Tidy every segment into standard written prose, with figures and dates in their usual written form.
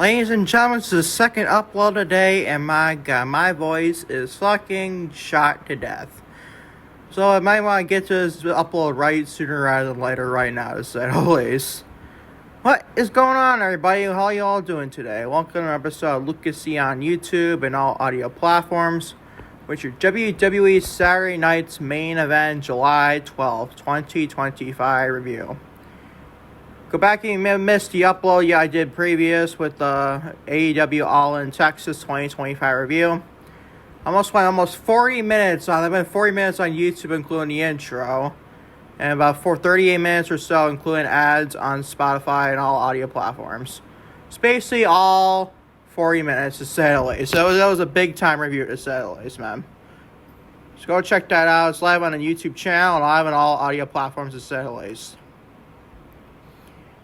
Ladies and gentlemen, this is the second upload today, and my god, my voice is fucking shot to death. So I might want to get to this upload right sooner rather than later right now, to say the least. What is going on, everybody? How you all doing today? Welcome to an episode of Lucas C on YouTube and all audio platforms, which your WWE Saturday Night's Main Event July 12th, 2025 review. Go back and you missed the upload I did previous with the AEW All in Texas 2025 review. Almost 40 minutes on. I've been 40 minutes on YouTube, including the intro, and about 38 minutes or so, including ads on Spotify and all audio platforms. It's basically all 40 minutes, to say the least. So that was a big time review, to say the least, man. So go check that out. It's live on the YouTube channel and live on all audio platforms, to say the least.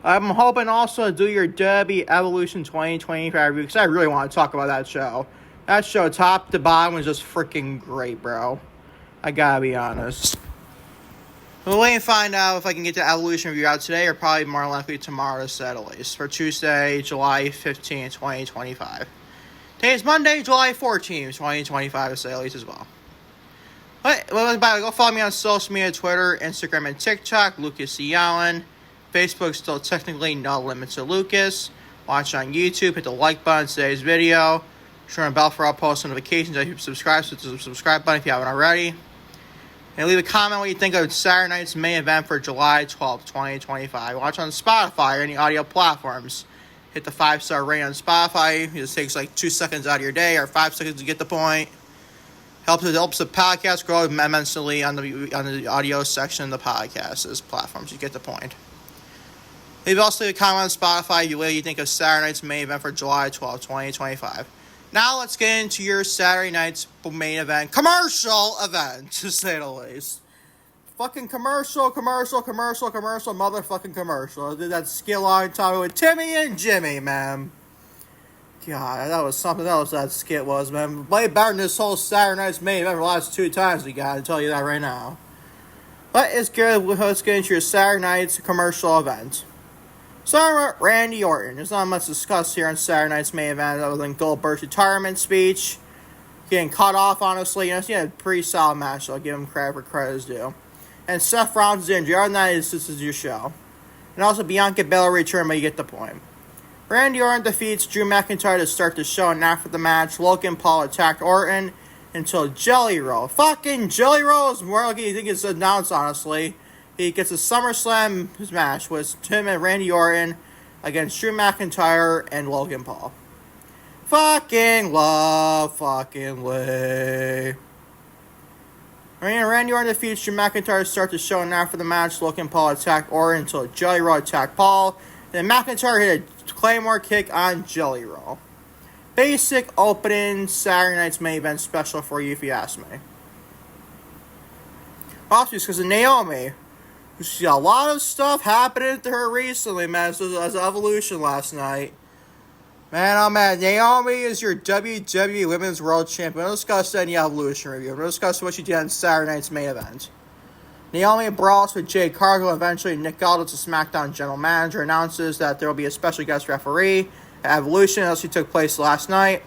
I'm hoping also to do your WWE Evolution 2025 review, because I really want to talk about that show. That show, top to bottom, was just freaking great, bro. I gotta be honest. We'll wait and find out if I can get the Evolution review out today, or probably more likely tomorrow, to say the least, for Tuesday, July 15th, 2025. Today is Monday, July 14th, 2025, to say the least as well. Go follow me on social media, Twitter, Instagram, and TikTok, Lucas C. Allen. Facebook still technically no limit to Lucas. Watch on YouTube. Hit the like button on today's video. Turn on the bell for all post notifications. I hope you subscribe. So to the subscribe button if you haven't already. And leave a comment what you think of Saturday night's main event for July 12th, 2025. Watch on Spotify or any audio platforms. Hit the 5-star rating on Spotify. It just takes like 2 seconds out of your day, or 5 seconds to get the point. Helps the podcast grow immensely on the audio section of the podcast platforms. You get the point. Leave also leave a comment on Spotify what you think of Saturday night's main event for July 12th, 2025. Now let's get into your Saturday night's main event, commercial event, to say the least. Fucking commercial, motherfucking commercial. I did that skill on top with Timmy and Jimmy, man. God, that was something else that skit was, man. Way better than this whole Saturday night's main event the last 2 times we got, I'll tell you that right now. Let's get into your Saturday night's commercial event. Starting with Randy Orton. There's not much to discuss here on Saturday night's main event other than Goldberg's retirement speech. Getting cut off, honestly. He had a pretty solid match, so I'll give him credit for credit is due. And Seth Rollins' injury. Other than that, this is your show. And also Bianca Belair returned, but you get the point. Randy Orton defeats Drew McIntyre to start the show, and after the match, Logan Paul attacked Orton until JellyRoll. Fucking JellyRoll is more like you think it's announced, honestly. He gets a SummerSlam match with Tim and Randy Orton against Drew McIntyre and Logan Paul. Fucking way. Randy Orton defeats Drew McIntyre to start the show, and after the match, Logan Paul attacked Orton until JellyRoll attacked Paul. Then McIntyre hit a claymore kick on JellyRoll. Basic opening Saturday night's main event special for you, if you ask me. Also, because of Naomi. She's got a lot of stuff happening to her recently, man. So as an Evolution last night. Man, oh man, Naomi is your WWE Women's World Champion. We'll discuss that in the Evolution review. We'll discuss what she did on Saturday night's main event. Naomi brawls with Jade Cargill. Eventually, Nick Aldis, the SmackDown general manager, announces that there will be a special guest referee at Evolution, as she took place last night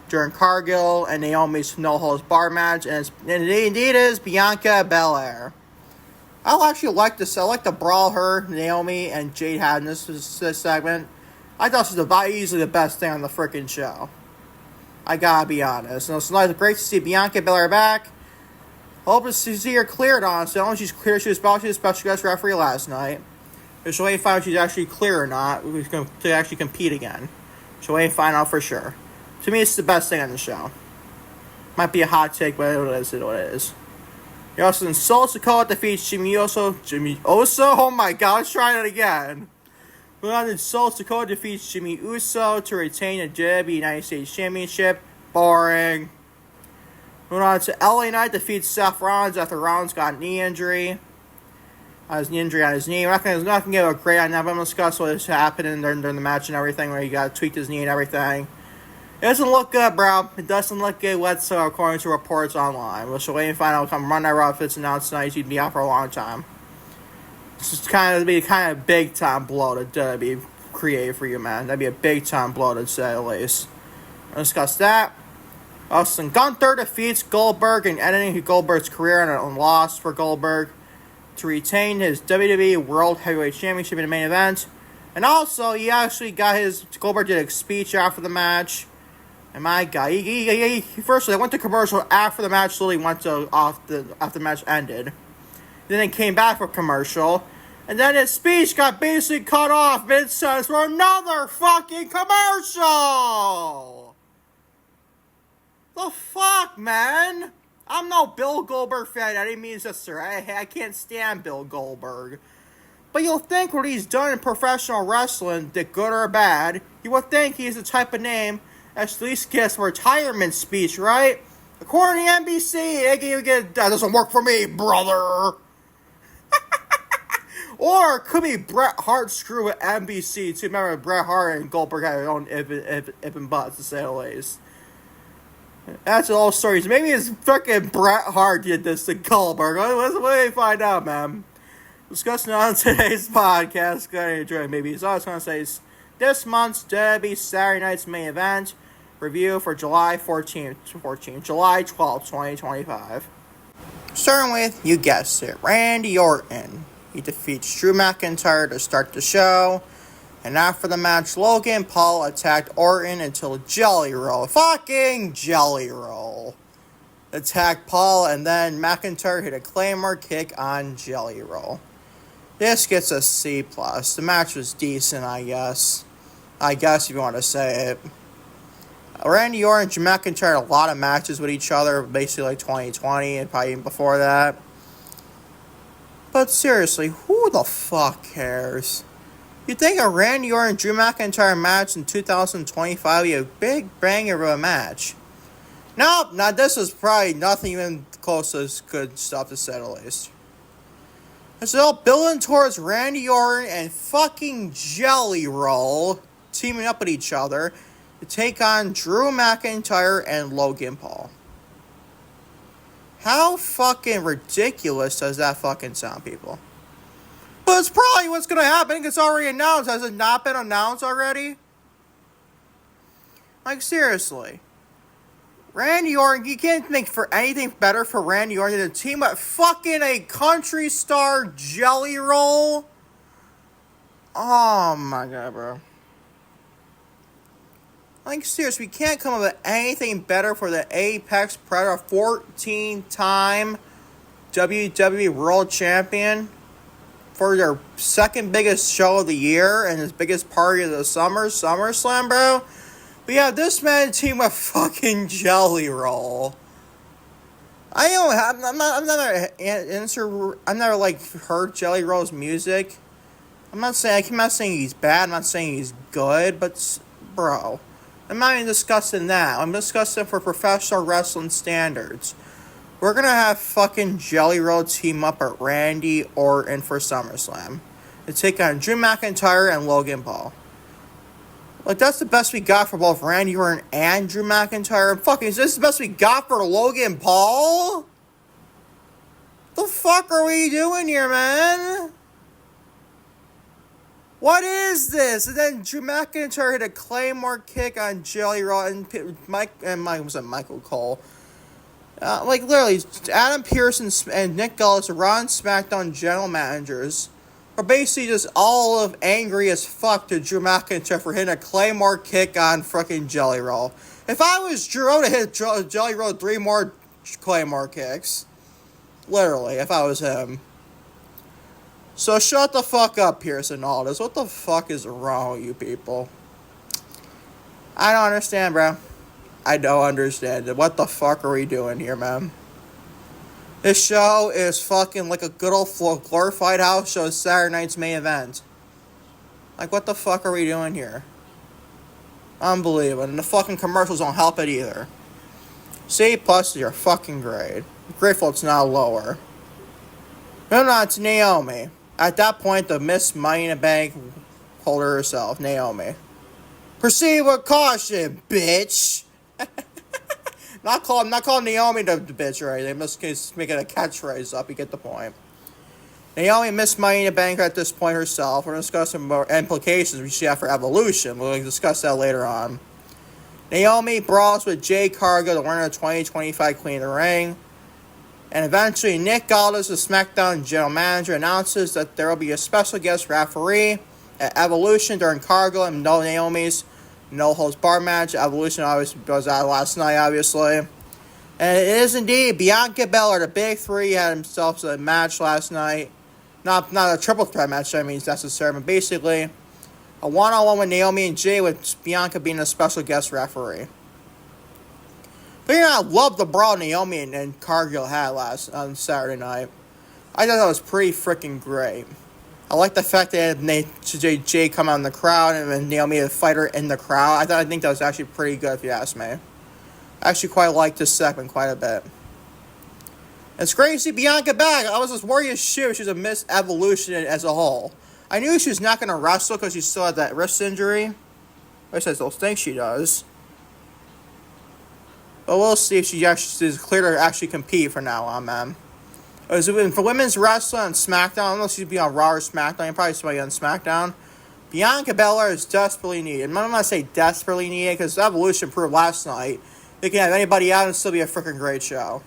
during Cargill and Naomi's no-holds-barred match. And it indeed is Bianca Belair. I actually like this. I like the brawl Naomi, and Jade had in this segment. I thought this was easily the best thing on the freaking show. I gotta be honest. And it's great to see Bianca Belair back. Hope to see her cleared, honestly. I don't know if she's cleared. She was about to be a special guest referee last night. She'll wait and find out if she's actually clear or not to actually compete again. She'll wait and find out for sure. To me, it's the best thing on the show. Might be a hot take, but it is what it is. He also insults Sikoa, defeats Jimmy Uso. Oh my god, let's try that again. Moving on to insults Sikoa, defeats Jimmy Uso to retain the WWE United States Championship. Boring. Moving on to LA Knight, defeats Seth Rollins after Rollins got a knee injury. His injury on his knee. We're not going to give a grade on that, but I'm going to discuss what happened during the match and everything, where he got tweaked his knee and everything. It doesn't look good, bro. It doesn't look good, according to reports online. We'll wait and find out come Monday Raw if it's announced tonight. He'd be out for a long time. This is kind of big time blow to WWE. create for you, man. That'd be a big time blow, to say the least. We'll discuss that. Also, Gunther defeats Goldberg and ending Goldberg's career on a loss for Goldberg to retain his WWE World Heavyweight Championship in the main event. And also, he actually got Goldberg did a speech after the match. And my God, he first went to commercial after the match, slowly went to after the match ended. Then he came back for commercial. And then his speech got basically cut off mid-sentence for another fucking commercial! The fuck, man? I'm no Bill Goldberg fan. I didn't mean to say I can't stand Bill Goldberg. But you'll think what he's done in professional wrestling, good or bad, you would think he's the type of name that at least gets a retirement speech, right? According to NBC, that doesn't work for me, brother. Or it could be Bret Hart screw with NBC too. Remember, Bret Hart and Goldberg had their own if and buts, to say the least. That's all stories. Maybe it's freaking Bret Hart did this to Goldberg. Let's find out, man. Discussing on today's podcast. Gonna enjoy it, maybe. So I was gonna say this month's WWE Saturday Night's main event review for July 12th, 2025. Starting with, you guessed it, Randy Orton. He defeats Drew McIntyre to start the show. And after the match, Logan Paul attacked Orton until JellyRoll, fucking JellyRoll, attacked Paul, and then McIntyre hit a claymore kick on JellyRoll. This gets a C+. The match was decent, I guess. If you want to say it. Randy Orton and Drew McIntyre had a lot of matches with each other, basically like 2020 and probably even before that. But seriously, who the fuck cares? You'd think a Randy Orton and Drew McIntyre match in 2025 would be a big banger of a match. Nope, now this is probably nothing even close to good stuff, to say the least. It's all building towards Randy Orton and fucking JellyRoll teaming up with each other to take on Drew McIntyre and Logan Paul. How fucking ridiculous does that fucking sound, people? But it's probably what's going to happen. It's already announced. Has it not been announced already? Like, seriously. Randy Orton, you can't think for anything better for Randy Orton than to team up fucking a country star JellyRoll. Oh my God, bro. Like, seriously, we can't come up with anything better for the Apex Predator 14-time WWE World Champion for their second biggest show of the year and his biggest party of the summer, SummerSlam, bro. We have this man team with fucking JellyRoll. I've never like heard JellyRoll's music. I'm not saying he's bad. I'm not saying he's good, but bro, I'm not even discussing that. I'm discussing for professional wrestling standards. We're gonna have fucking JellyRoll team up at Randy Orton for SummerSlam to take on Drew McIntyre and Logan Paul. Like, that's the best we got for both Randy Orton and Drew McIntyre. Fucking, is this the best we got for Logan Paul? The fuck are we doing here, man? What is this? And then Drew McIntyre hit a claymore kick on JellyRoll and Michael Cole. Like, literally, Adam Pearce and Nick Aldis, Raw and SmackDown general managers, are basically just all of angry as fuck to Drew McIntyre for hitting a claymore kick on fucking JellyRoll. If I was Drew, I would have hit JellyRoll 3 more claymore kicks. Literally, if I was him. So shut the fuck up, Pearce and Aldis. What the fuck is wrong with you people? I don't understand, bro. I don't understand it. What the fuck are we doing here, man? This show is fucking like a good old glorified house show Saturday night's main event. Like, what the fuck are we doing here? Unbelievable. And the fucking commercials don't help it either. C+ is your fucking grade. I'm grateful it's not lower. Moving on to Naomi. At that point, the Miss Money in the Bank holder herself, Naomi. Proceed with caution, bitch. I'm not calling Naomi the bitch or anything. I'm just making a catchphrase up. You get the point. Naomi missed Money in the Bank at this point herself. We're going to discuss some more implications we see after Evolution. We'll discuss that later on. Naomi brawls with Jade Cargill, the winner of 2025 Queen of the Ring. And eventually, Nick Aldis, the SmackDown general manager, announces that there will be a special guest referee at Evolution during Cargill and Naomi's no-holds-barred match. Evolution obviously goes out last night, obviously. And it is indeed Bianca Belair, the Big Three, had themselves a match last night. Not a triple threat match, I mean, necessary, but basically a one-on-one with Naomi and Jay, with Bianca being a special guest referee. But you know, I love the brawl Naomi and Cargill had on Saturday night. I thought that was pretty freaking great. I like the fact that Jay come out in the crowd and then Naomi had a fighter in the crowd. I think that was actually pretty good, if you ask me. I actually quite liked this segment quite a bit. It's great to see Bianca back. I was just worried as shit she was a Miss Evolution as a whole. I knew she was not going to wrestle because she still had that wrist injury. At least I still think she does. But we'll see if she actually is clear to actually compete from now on, man. For women's wrestling on SmackDown, unless she'd be on Raw or SmackDown, you'd probably somebody on SmackDown. Bianca Belair is desperately needed. I'm not going to say desperately needed because Evolution proved last night they can have anybody out and still be a freaking great show.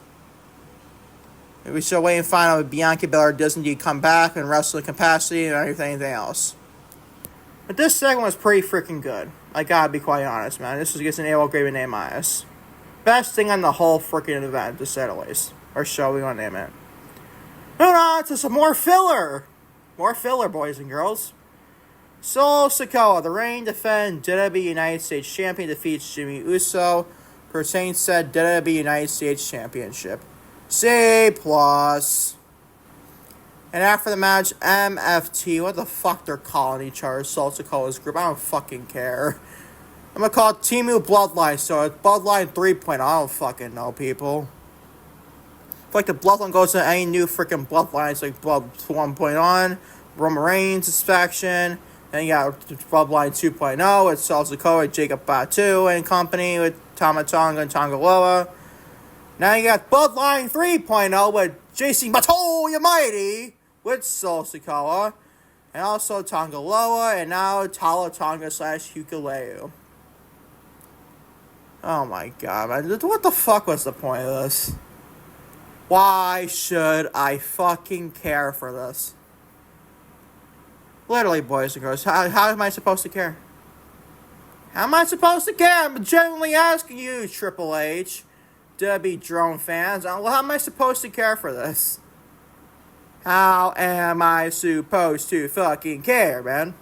We still wait and find out if Bianca Belair does indeed come back in wrestling capacity and anything else. But this segment was pretty freaking good. I gotta be quite honest, man. This gets an AOL grade with an A-. Best thing on the whole freaking event, to say the least. Or show, we want to name it. Moving on to some more filler. More filler, boys and girls. Sikoa, the reigning defending WWE United States Champion, defeats Jimmy Uso for retaining said WWE United States Championship. C+. And after the match, MFT, what the fuck they're calling each other, Sikoa's group, I don't fucking care. I'm gonna call it Timu Bloodline, so it's Bloodline 3.0, I don't fucking know, people. If like the Bloodline goes to any new freaking Bloodlines, like Blood 1.0, Roman Reigns' faction, then you got Bloodline 2.0 with Sikoa, Jacob Batu and company with Tama Tonga and Tongaloa. Now you got Bloodline 3.0 with JC Matoya Mighty with Sikoa. And also Tongaloa and now Tala Tonga / Hukuleu. Oh my god, man. What the fuck was the point of this? Why should I fucking care for this? Literally, boys and girls, how am I supposed to care? How am I supposed to care? I'm genuinely asking you, Triple H. WWE drone fans, how am I supposed to care for this? How am I supposed to fucking care, man?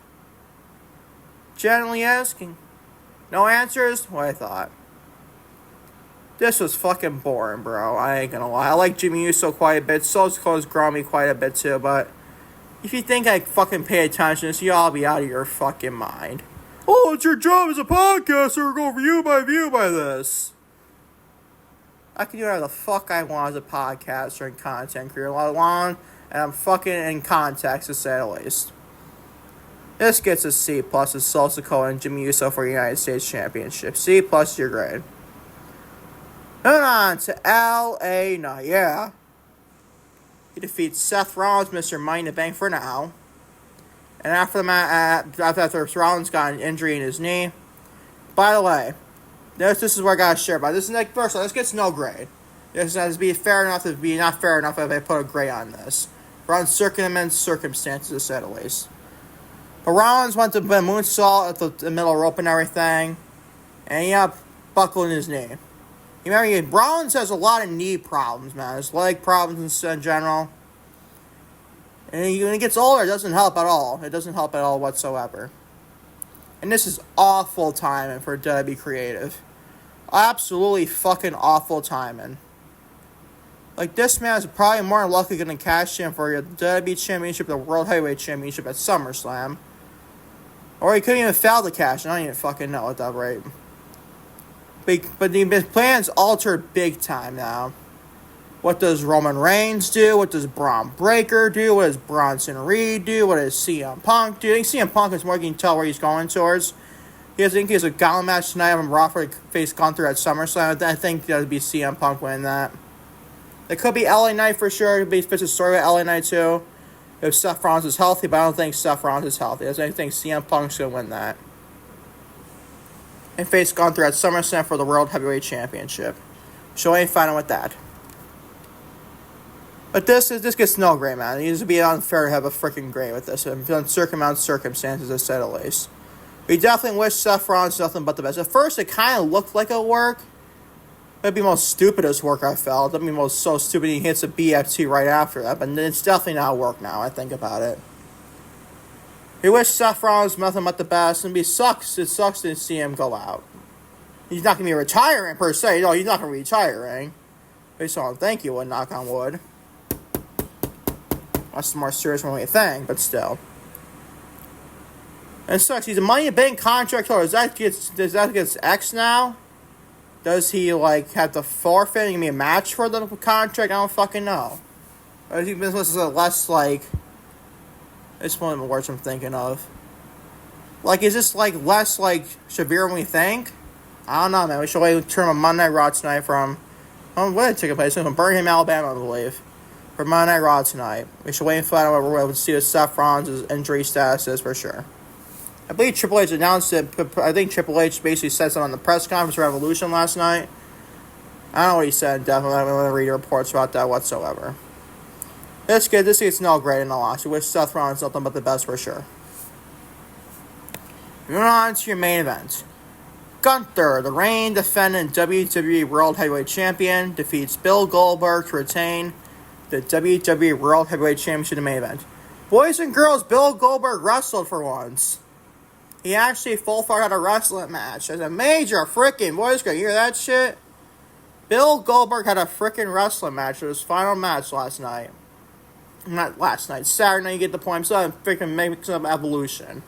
Generally asking. No answers? What I thought. This was fucking boring, bro. I ain't gonna lie. I like Jimmy Uso quite a bit. Sikoa's grown me quite a bit too, but if you think I fucking pay attention to this, you all be out of your fucking mind. Oh, it's your job as a podcaster to go view by this. I can do whatever the fuck I want as a podcaster and content creator all along, and I'm fucking in context, to say the least. This gets a C+ with Sikoa and Jimmy Uso for United States Championship. C+ your grade. Moving on to L.A. Knight, yeah. He defeats Seth Rollins, Mr. Money in the Bank for now. And after the match, after Rollins got an injury in his knee. By the way, this is where I gotta share about. This is like first, this gets no grade. This has to be fair enough to be not fair enough if I put a grade on this. For uncircumstances, circumstances, to say the least. But Rollins went to moonsault at the middle rope and everything. And he buckled in his knee. You remember, Rollins has a lot of knee problems, man. His leg problems in general. And when he gets older, it doesn't help at all. It doesn't help at all whatsoever. And this is awful timing for WWE Creative. Absolutely fucking awful timing. Like, this man is probably more than likely going to cash in for the WWE Championship, the World Heavyweight Championship at SummerSlam. Or he couldn't even fail to cash in. I don't even fucking know at that rate. But the plan's altered big time now. What does Roman Reigns do? What does Braun Breaker do? What does Bronson Reed do? What does CM Punk do? I think CM Punk is more, you can tell where he's going towards. I think he has a gauntlet match tonight on Raw for face Gunther at SummerSlam. I think that would be CM Punk winning that. It could be LA Knight for sure. It could be fits a story with LA Knight too. if Seth Rollins is healthy, but I don't think Seth Rollins is healthy. I think CM Punk's going to win that. And face Gunther at SummerSlam for the World Heavyweight Championship. So I ain't fine with that. But this gets no great, man. It needs to be unfair to have a freaking great with this. On circumstances, to say the least. We definitely wish Seth Rollins nothing but the best. At first, it kind of looked like it'll work. It'd be the most stupidest work I felt. It'd be most so stupid he hits a BFT right after that. But it's definitely not work now, I think about it. We wish Seth Rollins nothing but the best. And it sucks to see him go out. He's not going to be retiring, per se. No, he's not going to be retiring. Based on thank you, and knock on wood. That's more serious than we think, but still. And it sucks. He's a Money in the Bank contract holder. Does that get X now? Does he, have to forfeit and give me a match for the contract? I don't fucking know. Or is he less, it's one of the words I'm thinking of. Is this, less, severe than we think? I don't know, man. We should wait turn on Monday Night Raw tonight from... where did it take place? From Birmingham, Alabama, I believe. For Monday Night Raw tonight. We should wait and find out where we'll see what Seth Rollins' injury status is for sure. I believe Triple H announced it. I think Triple H basically said something on the press conference for Revolution last night. I don't know what he said, definitely. I don't want to read reports about that whatsoever. This kid, this gets no great in the loss. We wish Seth Rollins nothing but the best for sure. Moving on to your main event. Gunther, the reigning defendant WWE World Heavyweight Champion, defeats Bill Goldberg to retain the WWE World Heavyweight Championship in the main event. Boys and girls, Bill Goldberg wrestled for once. He actually full-fart had a wrestling match. There's a major freaking boys. Can you hear that shit? Bill Goldberg had a freaking wrestling match. It was his final match last night. Not last night. Saturday night, you get the point. I'm still freaking making up Evolution.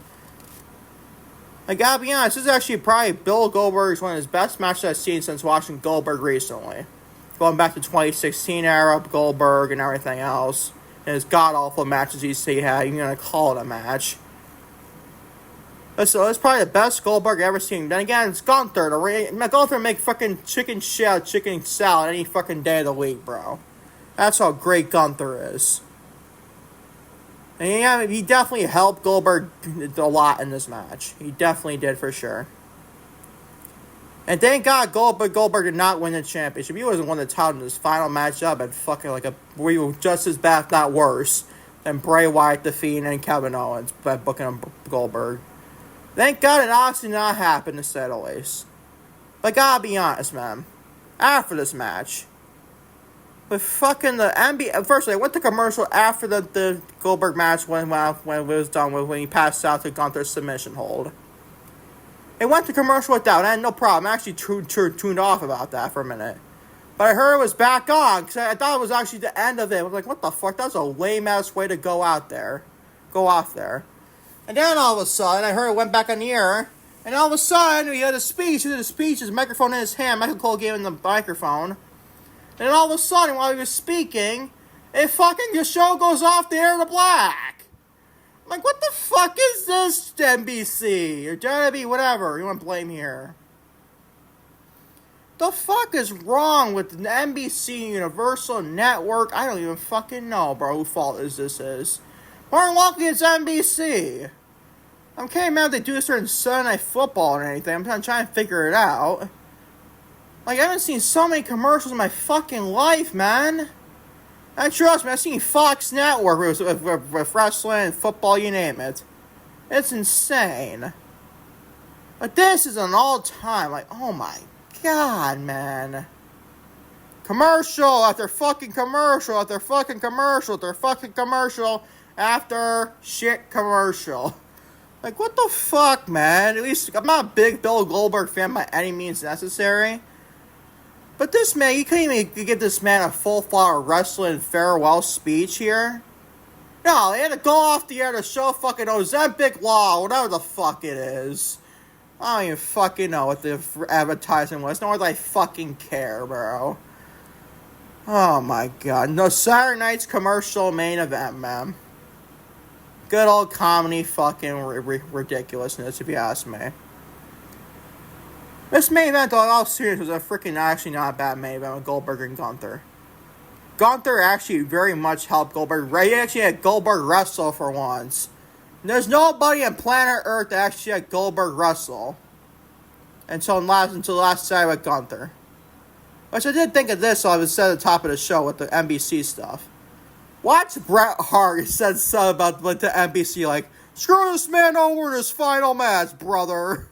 I gotta be honest, this is actually probably Bill Goldberg's one of his best matches I've seen since watching Goldberg recently. Going back to 2016 era, Goldberg and everything else. And his god-awful matches he had. You're gonna call it a match. So it's probably the best Goldberg I've ever seen. Then again, it's Gunther. Gunther make fucking chicken salad any fucking day of the week, bro. That's how great Gunther is. And yeah, he definitely helped Goldberg a lot in this match. He definitely did for sure. And thank God Goldberg did not win the championship. He wasn't won the title in his final matchup and fucking we were just as bad, if not worse, than Bray Wyatt defeating and Kevin Owens by booking him Goldberg. Thank God it honestly did not happen, to say the least. But gotta be honest, man. After this match, with fucking the NBA... First, I went to commercial after the Goldberg match when it was done with, when he passed out to Gunther's submission hold. It went to commercial with that, and I had no problem. I actually tuned off about that for a minute. But I heard it was back on, because I thought it was actually the end of it. I was like, what the fuck? That's a lame-ass way to go out there. Go off there. And then all of a sudden, I heard it went back on the air. And all of a sudden, he had a speech. He did a speech, his microphone in his hand. Michael Cole gave him the microphone. And then all of a sudden, while he was speaking, the show goes off the air to black. I'm like, what the fuck is this, NBC? Or WWE, whatever you want to blame here. The fuck is wrong with the NBC, Universal Network? I don't even fucking know, bro, whose fault this is. More lucky it's NBC. I'm kidding, man, if they do this during Sunday Night Football or anything. I'm trying to figure it out. I haven't seen so many commercials in my fucking life, man. And trust me, I've seen Fox Network with wrestling, football, you name it. It's insane. But this is an all-time, oh my god, man. Commercial after fucking commercial after fucking commercial after fucking commercial after shit commercial. What the fuck, man? At least, I'm not a big Bill Goldberg fan by any means necessary. But this man, you couldn't even give this man a full-fledged wrestling farewell speech here. No, they had to go off the air to show fucking Ozempic Law, whatever the fuck it is. I don't even fucking know what the advertising was, nor do I fucking care, bro. Oh my god. No, Saturday night's commercial main event, man. Good old comedy fucking ridiculousness, if you ask me. This main event, though, in all seriousness, was a freaking actually not a bad main event with Goldberg and Gunther. Gunther actually very much helped Goldberg. He actually had Goldberg wrestle for once. There's nobody on planet Earth that actually had Goldberg wrestle until the last Saturday with Gunther. Which I did think of this, so I was at the top of the show with the NBC stuff. Watch Bret Hart said something about the NBC, like, screw this man over his final match, brother.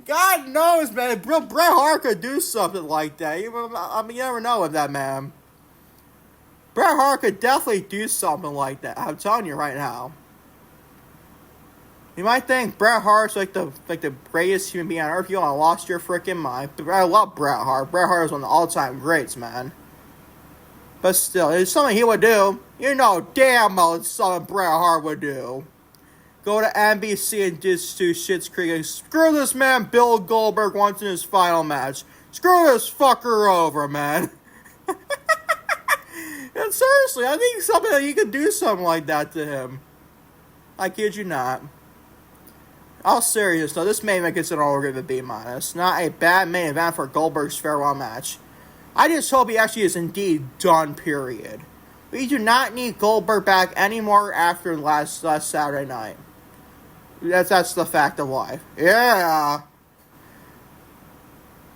God knows, man. Bret Hart could do something like that. I mean, you never know with that man. Bret Hart could definitely do something like that. I'm telling you right now. You might think Bret Hart's like the greatest human being on earth. You all lost your freaking mind. I love Bret Hart. Bret Hart is one of the all-time greats, man. But still, it's something he would do. You know damn well it's something Bret Hart would do. Go to NBC and just do Schitt's Creek and screw this man Bill Goldberg once in his final match. Screw this fucker over, man. And seriously, I think something that you could do something like that to him. I kid you not. All serious though, this main event gets an all give it B-. Not a bad main event for Goldberg's farewell match. I just hope he actually is indeed done, period. We do not need Goldberg back anymore after last Saturday night. That's the fact of life. Yeah.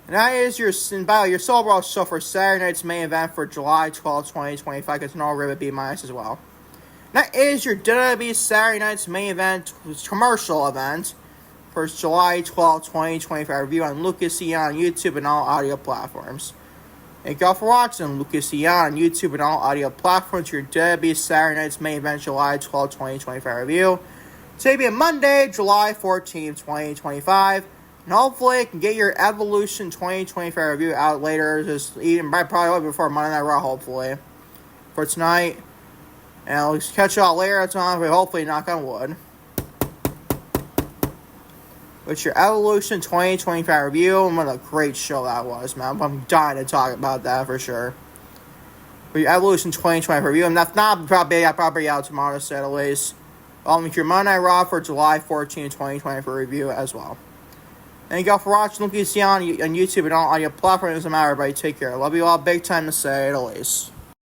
And that is your Soul show for Saturday night's main event for July 12, 2025. It's an all ribbon B- as well. That is your WWE Saturday night's main event, commercial event, for July 12, 2025 review on Lucas Eon, YouTube, and all audio platforms. Thank y'all for watching Lucas Eon on YouTube and all audio platforms. Your WWE Saturday night's main event, July 12, 2025 review. Today being Monday, July 14, 2025. And hopefully I can get your Evolution 2025 review out later, just even probably before Monday Night Raw, hopefully, for tonight. And I'll catch y'all later at time, but hopefully knock on wood. With your Evolution 2025 review, and what a great show that was, man. I'm dying to talk about that for sure. With your Evolution 2025 review, and that's not probably out tomorrow, to say the least. With your Monday Night Raw for July 14, 2020 for review as well. Thank y'all for watching Lucas on YouTube and all audio platforms. Everybody take care. I love you all big time, to say the least.